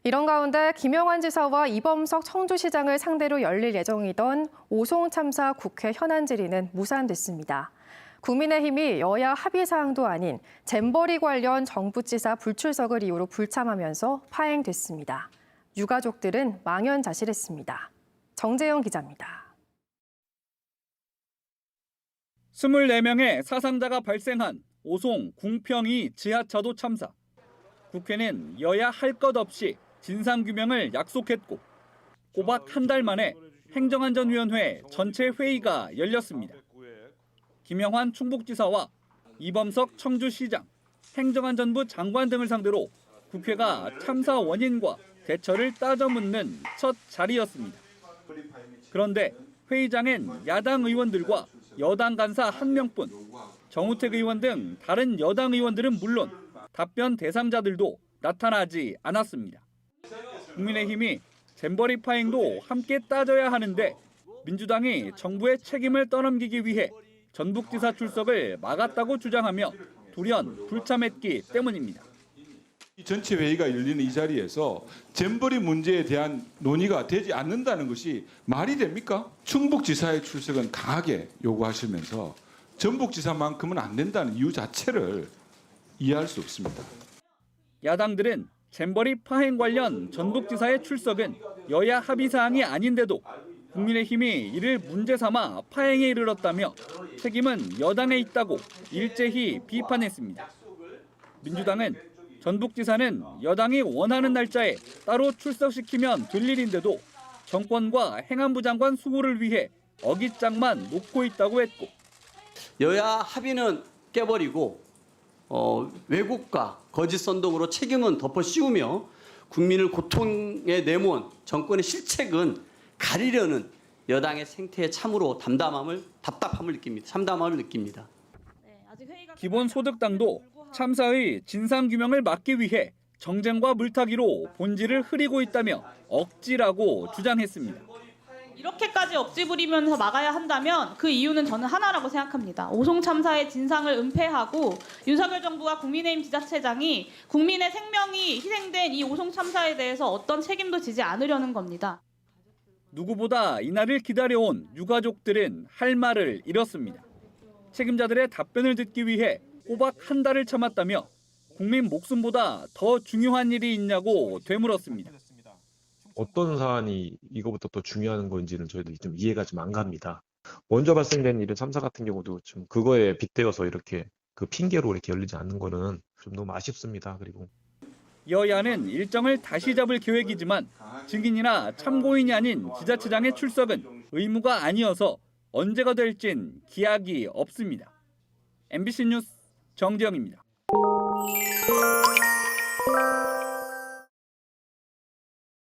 이런 가운데 김영환 지사와 이범석 청주시장을 상대로 열릴 예정이던 오송 참사 국회 현안 질의는 무산됐습니다. 국민의힘이 여야 합의 사항도 아닌 잼버리 관련 정부지사 불출석을 이유로 불참하면서 파행됐습니다. 유가족들은 망연자실했습니다. 정재영 기자입니다. 24명의 사상자가 발생한 오송 궁평이 지하차도 참사. 국회는 여야 할 것 없이 진상규명을 약속했고 꼬박 한 달 만에 행정안전위원회 전체 회의가 열렸습니다. 김영환 충북지사와 이범석 청주시장, 행정안전부 장관 등을 상대로 국회가 참사 원인과 대처를 따져 묻는 첫 자리였습니다. 그런데 회의장엔 야당 의원들과 여당 간사 1명뿐, 정우택 의원 등 다른 여당 의원들은 물론 답변 대상자들도 나타나지 않았습니다. 국민의힘이 잼버리 파행도 함께 따져야 하는데 민주당이 정부의 책임을 떠넘기기 위해 전북지사 출석을 막았다고 주장하며 돌연 불참했기 때문입니다. 전체 회의가 열리는 이 자리에서 잼버리 문제에 대한 논의가 되지 않는다는 것이 말이 됩니까? 충북지사의 출석은 강하게 요구하시면서 전북지사만큼은 안 된다는 이유 자체를 이해할 수 없습니다. 야당들은 잼버리 파행 관련 전북지사의 출석은 여야 합의 사항이 아닌데도 국민의힘이 이를 문제 삼아 파행에 이르렀다며 책임은 여당에 있다고 일제히 비판했습니다. 민주당은 전북지사는 여당이 원하는 날짜에 따로 출석시키면 될 일인데도 정권과 행안부 장관 수호를 위해 어깃장만 놓고 있다고 했고, 여야 합의는 깨버리고 왜곡과 거짓 선동으로 책임은 덮어 씌우며 국민을 고통에 내몬 정권의 실책은 가리려는 여당의 생태에 참으로 참담함을 느낍니다. 기본소득당도 참사의 진상규명을 막기 위해 정쟁과 물타기로 본질을 흐리고 있다며 억지라고 주장했습니다. 이렇게까지 억지 부리면서 막아야 한다면 그 이유는 저는 하나라고 생각합니다. 오송 참사의 진상을 은폐하고 윤석열 정부와 국민의힘 지자체장이 국민의 생명이 희생된 이 오송 참사에 대해서 어떤 책임도 지지 않으려는 겁니다. 누구보다 이날을 기다려온 유가족들은 할 말을 잃었습니다. 책임자들의 답변을 듣기 위해 꼬박 한 달을 참았다며 국민 목숨보다 더 중요한 일이 있냐고 되물었습니다. 어떤 사안이 이거부터 더 중요한 건지는 저희도 좀 이해가 좀 안 갑니다. 먼저 발생된 일은 참사 같은 경우도 좀 그거에 빗대어서 이렇게 그 핑계로 이렇게 열리지 않는 거는 좀 너무 아쉽습니다. 그리고 여야는 일정을 다시 잡을 계획이지만 증인이나 참고인이 아닌 지자체장의 출석은 의무가 아니어서 언제가 될진 기약이 없습니다. MBC 뉴스 정재영입니다.